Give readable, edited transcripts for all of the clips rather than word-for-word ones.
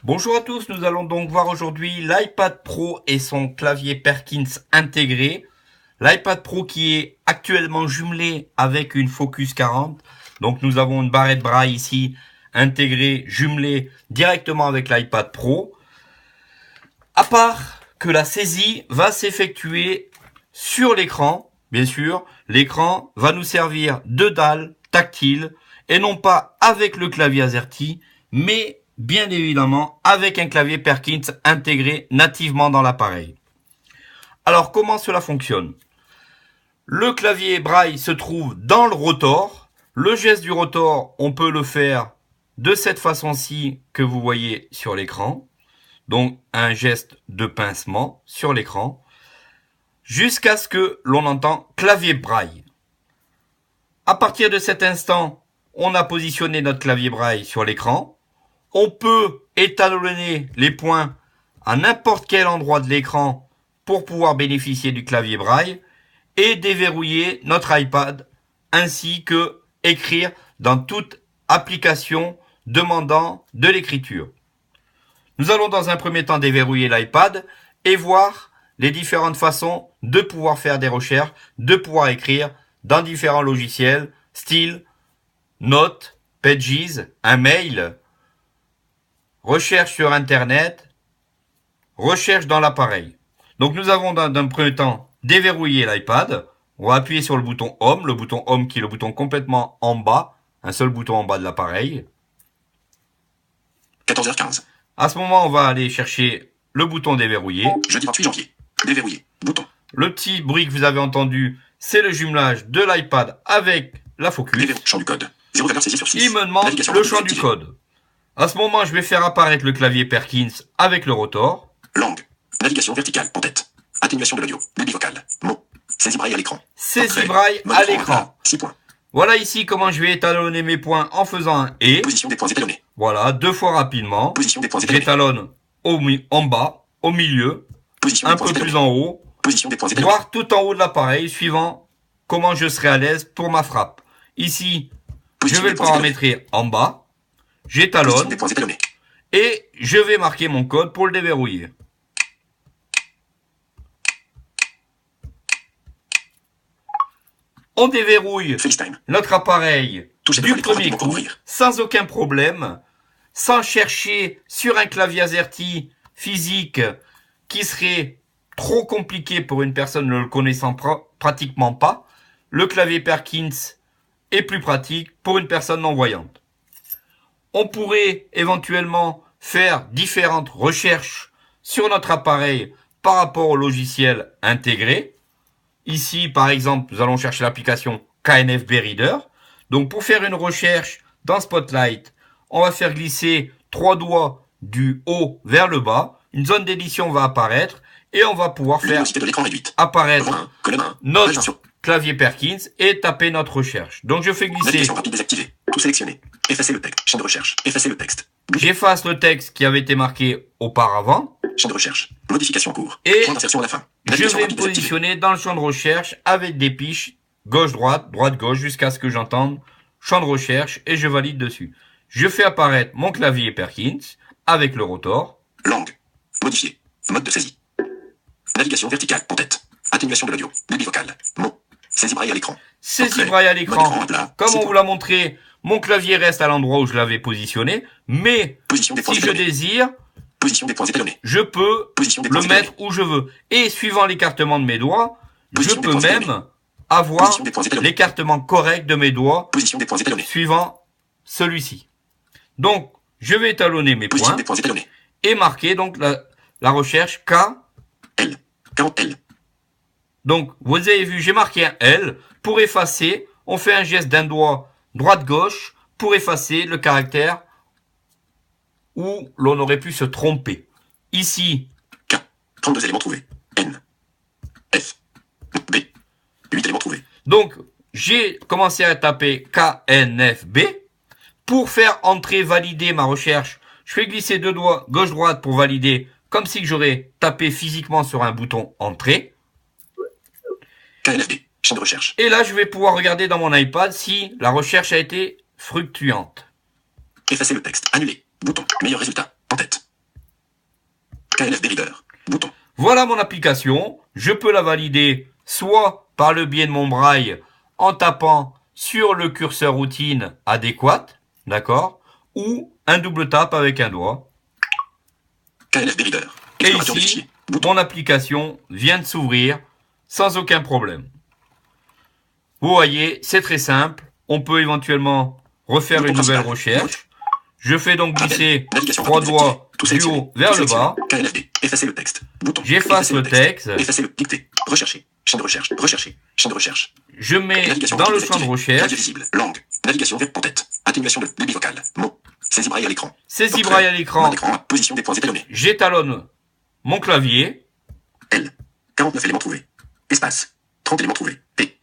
Bonjour à tous, nous allons donc voir aujourd'hui l'iPad Pro et son clavier Perkins intégré. L'iPad Pro qui est actuellement jumelé avec une Focus 40. Donc nous avons une barrette braille ici intégrée, jumelée directement avec l'iPad Pro. À part que la saisie va s'effectuer sur l'écran, bien sûr. L'écran va nous servir de dalle tactile et non pas avec le clavier AZERTY, mais bien évidemment avec un clavier Perkins intégré nativement dans l'appareil. Alors comment cela fonctionne? Le clavier braille se trouve dans le rotor. Le geste du rotor, on peut le faire de cette façon-ci que vous voyez sur l'écran. Donc un geste de pincement sur l'écran. Jusqu'à ce que l'on entend clavier braille. À partir de cet instant, on a positionné notre clavier braille sur l'écran. On peut étalonner les points à n'importe quel endroit de l'écran pour pouvoir bénéficier du clavier braille et déverrouiller notre iPad ainsi que écrire dans toute application demandant de l'écriture. Nous allons dans un premier temps déverrouiller l'iPad et voir les différentes façons de pouvoir faire des recherches, de pouvoir écrire dans différents logiciels, style Notes, Pages, un mail, recherche sur Internet, recherche dans l'appareil. Donc nous avons dans un premier temps déverrouillé l'iPad. On va appuyer sur le bouton Home qui est le bouton complètement en bas, un seul bouton en bas de l'appareil. 14h15. À ce moment, on va aller chercher le bouton déverrouiller. Jeudi 28 janvier. Déverrouiller. Bouton. Le petit bruit que vous avez entendu, c'est le jumelage de l'iPad avec la Focus. Champ du code. 0 valeur saisie sur 6. Il me demande le champ du code. À ce moment, je vais faire apparaître le clavier Perkins avec le rotor. Langue. Navigation verticale en tête. Atténuation de l'audio. Débit vocal. Mots. Saisie braille à l'écran. Saisie braille à l'écran. 6 points. Voilà ici comment je vais étalonner mes points en faisant un et. Position des points étalonnés. Voilà, deux fois rapidement. Position des points étalonnés. J'étalonne en bas, au milieu, Position un des points peu plus étalonnés. en haut, Position des points étalonnés. voire tout en haut de l'appareil, suivant comment je serai à l'aise pour ma frappe. Ici, je Position vais des le points paramétrer en bas, Position j'étalonne des points étalonnés. et je vais marquer mon code pour le déverrouiller. On déverrouille FaceTime. notre appareil Touchez du le l'écran premier rapidement pour coup, ouvrir. sans aucun problème, sans chercher sur un clavier AZERTY physique qui serait trop compliqué pour une personne ne le connaissant pratiquement pas. Le clavier Perkins est plus pratique pour une personne non-voyante. On pourrait éventuellement faire différentes recherches sur notre appareil par rapport au logiciel intégré. Ici, par exemple, nous allons chercher l'application KNFB Reader. Donc, pour faire une recherche dans Spotlight, on va faire glisser 3 doigts du haut vers le bas. Une zone d'édition va apparaître et on va pouvoir faire Luminosité de l'écran réduite. apparaître Colonne 1. Colonne 1. notre clavier Perkins et taper notre recherche. Donc, je fais glisser, Navigation rapide désactivée. Tout sélectionné. Effacer le texte. Champ de recherche. Effacer le texte. j'efface le texte qui avait été marqué auparavant Champ de recherche. Modification en cours. et Point d'insertion à la fin. je Navigation vais me rapide désactivée. positionner dans le champ de recherche avec des piches gauche-droite, droite-gauche jusqu'à ce que j'entende champ de recherche et je valide dessus. Je fais apparaître mon clavier Perkins avec le rotor. Langue. Modifié. Mode de saisie. Navigation verticale en tête. Atténuation de l'audio. Débit vocal. Mots. Saisie braille à l'écran. Saisie Entrée. braille à Mode l'écran. écran à plat. Comme 6 on points. vous l'a montré, mon clavier reste à l'endroit où je l'avais positionné, mais Position des points si je étalonnés. désire, Position des points étalonnés. je peux Position des le points mettre étalonnés. où je veux. Et suivant l'écartement de mes doigts, je Position des peux points même étalonnés. avoir Position des points étalonnés. l'écartement correct de mes doigts Position des points étalonnés. suivant celui-ci. Donc, je vais étalonner mes Position points des points étalonnés. et marquer donc la recherche K. L. 40 L. Donc, vous avez vu, j'ai marqué un L. Pour effacer, on fait un geste d'un doigt droite-gauche pour effacer le caractère où l'on aurait pu se tromper. Ici, K. 32 éléments trouvés. N. F. B. 8 éléments trouvés. donc, j'ai commencé à taper KNFB. Pour faire entrer, valider ma recherche, je fais glisser deux doigts gauche-droite pour valider, comme si j'aurais tapé physiquement sur un bouton entrée. KNFB. Champ de recherche. Et là, je vais pouvoir regarder dans mon iPad si la recherche a été fructuante. Effacer le texte. Annuler. Bouton. Meilleur résultat. En tête. KLFB Reader. Bouton. Voilà mon application. Je peux la valider soit par le biais de mon braille en tapant sur le curseur routine adéquat, d'accord, ou un double tap avec un doigt. KLFB Reader. Et Explorateur des ici, fichiers. Bouton. mon application vient de s'ouvrir sans aucun problème. Vous voyez, c'est très simple. On peut éventuellement refaire Bouton une nouvelle principal. recherche. Je fais donc glisser Navigation 3 rapide doigts Tout du sélectionné. haut vers Tout le bas. sélectionné. KLFD. Effacer le texte. Bouton. J'efface Effacer le texte. Effacer le dicté. Rechercher. Chaîne de recherche. Rechercher. Chaîne de recherche. Je mets Navigation dans le rapide champ de activée. recherche. Clavier visible. Langue. Navigation en tête. Atténuation de débit vocal. Mots. Saisie braille à l'écran. Saisie Portrait. braille à l'écran. Commande écran. Position des points étalonnés. J'étalonne mon clavier. L. 49 éléments trouvés. Espace. 30 éléments trouvés. P.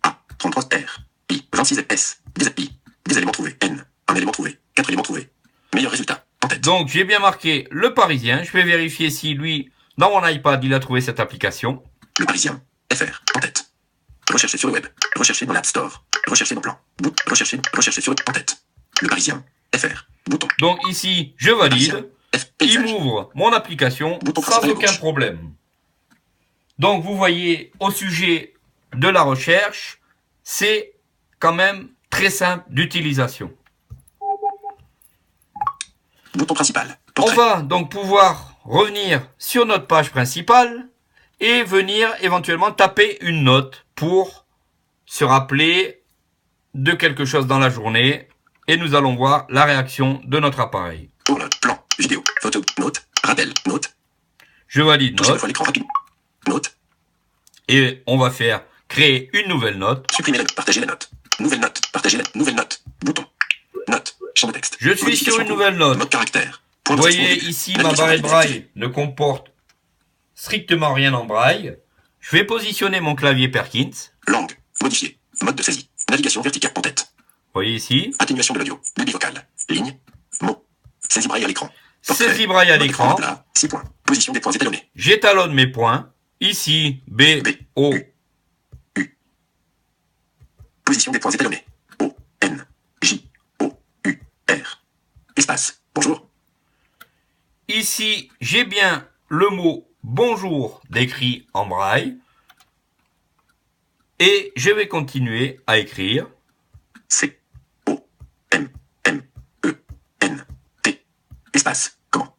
A. 33 R. I. 26 S. 10 I. 10 éléments trouvés. N. 1 élément trouvé. 4 éléments trouvés. Meilleur résultat. En tête. Donc j'ai bien marqué le Parisien. Je vais vérifier si lui, dans mon iPad, il a trouvé cette application. Le Parisien. FR. En tête. Rechercher sur le web. Rechercher dans l'App Store. Rechercher dans plan. Rechercher sur le en tête. Le Parisien. FR. Bouton. Donc ici, je valide. F. Il Paysage. m'ouvre mon application Bouton sans principal aucun gauche. problème. Donc vous voyez, au sujet de la recherche, c'est quand même très simple d'utilisation. Bouton principal. On Portrait. va donc pouvoir revenir sur notre page principale et venir éventuellement taper une note pour se rappeler de quelque chose dans la journée et nous allons voir la réaction de notre appareil. Tourne. Plan. Vidéo. Photo. Note. Rappel. Note. Je valide Toucher deux note fois l'écran rapide. Note. et on va faire créer une nouvelle note. Supprimer la note. Partager la note. Nouvelle note. Partager la nouvelle note. Bouton. Note. Champ de texte. Je suis Modification sur une cours. nouvelle note. Mode caractère. Point Vous de voyez début. ici ma Navigation barrette rapide braille activée. ne comporte strictement rien en braille. Je vais positionner mon clavier Perkins. Langue. Modifier. Mode de saisie. Navigation verticale en tête. Vous voyez ici. Atténuation de l'audio. Débit vocal. Ligne. Mot. Saisie braille à l'écran. Portrait. Saisie braille à Mode l'écran. plat. 6 points. Position des points étalonnés. J'étalonne mes points. Ici, B, O. Position des points étalonnés. O. N. J. O. U. R. Espace. Bonjour. Ici, j'ai bien le mot bonjour décrit en braille. Et je vais continuer à écrire. C. O. M. M. E. N. T. Espace. Comment?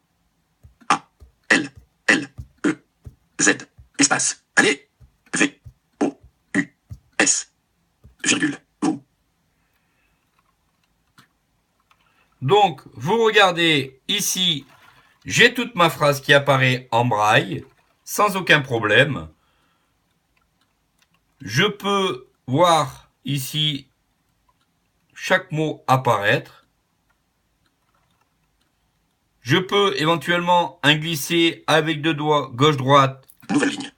A. L. L. E. Z. Espace. Allez. V. O. U. S. Virgule. Vous. Donc, vous regardez ici, j'ai toute ma phrase qui apparaît en braille, sans aucun problème. Je peux voir ici chaque mot apparaître. Je peux éventuellement en glisser avec deux doigts gauche-droite, Nouvelle ligne.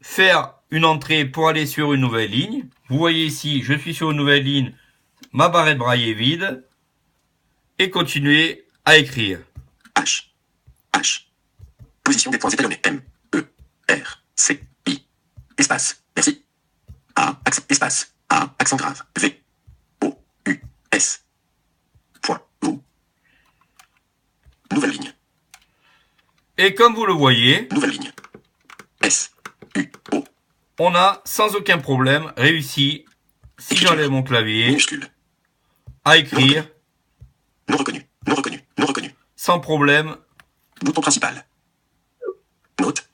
faire une entrée pour aller sur une nouvelle ligne. Vous voyez ici, je suis sur une nouvelle ligne, ma barrette braille est vide. Et continuer à écrire. H. H. Position des points étalonnés. M. E. R. C. I. Espace. Merci. A. Espace. A. Accent grave. V. O. U. S. Point. Vous. Nouvelle ligne. Et comme vous le voyez, Nouvelle ligne. S. U. O. on a sans aucun problème réussi, si j'enlève mon clavier, Minuscule. à écrire Non reconnu. Non reconnu. Non reconnu. sans problème Bouton principal. Note.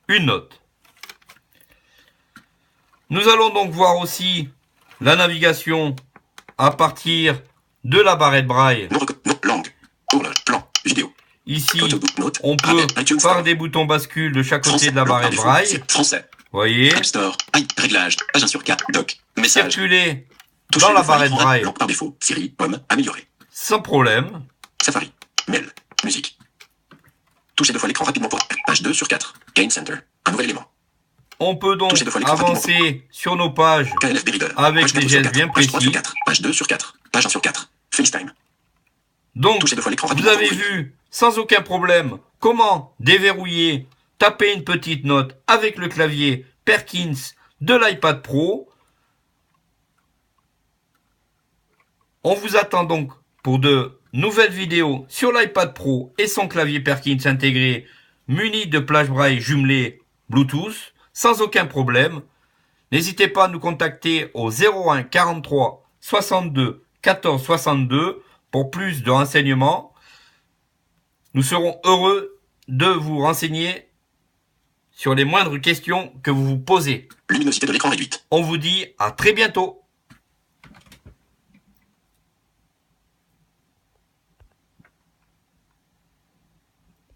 une note. Nous allons donc voir aussi la navigation à partir de la barrette braille. Non reconnu. Non. Langue. Tournage. Plan. Vidéo. Ici, Photo. Note. on peut, Rappel. iTunes par Store. des boutons bascule de chaque côté Français. de la Langue par barrette défaut. braille, C'est Français. vous voyez, App Store. Réglage. Page 1 sur 4. Doc. Message. circuler Toucher dans la deux fois barrette l'écran. braille Langue par défaut. Siri. Home. Amélioré. sans problème. Safari. Mail. Musique. Touchez deux fois l'écran rapidement pour page 2 sur 4. Game Center. Un nouvel élément. On peut donc Touchez deux fois l'écran avancer sur nos pages KLFB Reader. avec Page des 4 sur gestes 4. bien Page 3 sur précis. 4. Page 2 sur 4. Page 1 sur 4. FaceTime. Donc, Touchez deux fois l'écran vous rapidement avez pour ouvrir. vu, sans aucun problème, comment déverrouiller, taper une petite note avec le clavier Perkins de l'iPad Pro. On vous attend donc pour de nouvelles vidéos sur l'iPad Pro et son clavier Perkins intégré muni de plage braille jumelé Bluetooth, sans aucun problème. N'hésitez pas à nous contacter au 01 43 62 14 62 pour plus de renseignements. Nous serons heureux de vous renseigner sur les moindres questions que vous vous posez. Luminosité de l'écran réduite. On vous dit à très bientôt.